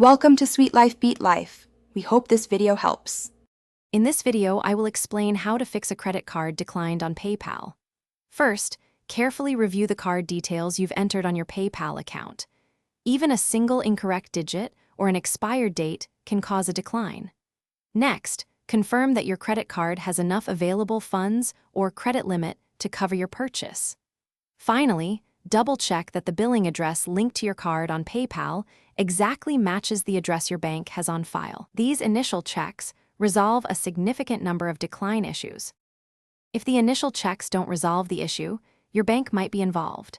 Welcome to Sweet Life Beat Life. We hope this video helps. In this video, I will explain how to fix a credit card declined on PayPal. First, carefully review the card details you've entered on your PayPal account. Even a single incorrect digit or an expired date can cause a decline. Next, confirm that your credit card has enough available funds or credit limit to cover your purchase. Finally, double-check that the billing address linked to your card on PayPal exactly matches the address your bank has on file. These initial checks resolve a significant number of decline issues. If the initial checks don't resolve the issue, your bank might be involved.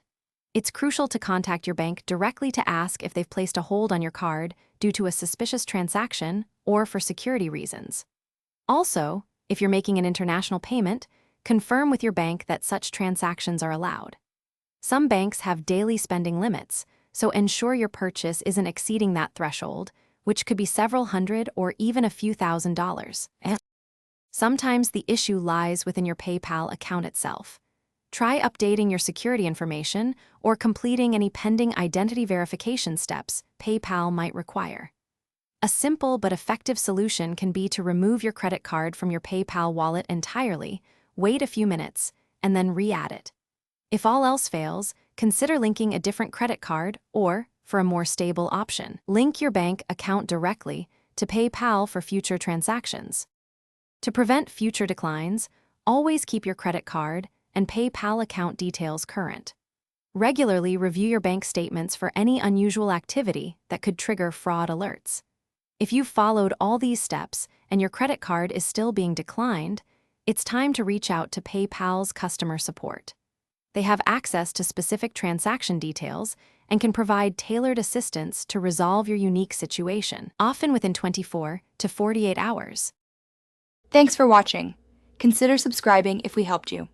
It's crucial to contact your bank directly to ask if they've placed a hold on your card due to a suspicious transaction or for security reasons. Also, if you're making an international payment, confirm with your bank that such transactions are allowed. Some banks have daily spending limits, so ensure your purchase isn't exceeding that threshold, which could be several hundred or even a few $1,000s. Sometimes the issue lies within your PayPal account itself. Try updating your security information or completing any pending identity verification steps PayPal might require. A simple but effective solution can be to remove your credit card from your PayPal wallet entirely, wait a few minutes, and then re-add it. If all else fails, consider linking a different credit card or, for a more stable option, link your bank account directly to PayPal for future transactions. To prevent future declines, always keep your credit card and PayPal account details current. Regularly review your bank statements for any unusual activity that could trigger fraud alerts. If you've followed all these steps and your credit card is still being declined, it's time to reach out to PayPal's customer support. They have access to specific transaction details and can provide tailored assistance to resolve your unique situation, often within 24 to 48 hours. Thanks for watching. Consider subscribing if we helped you.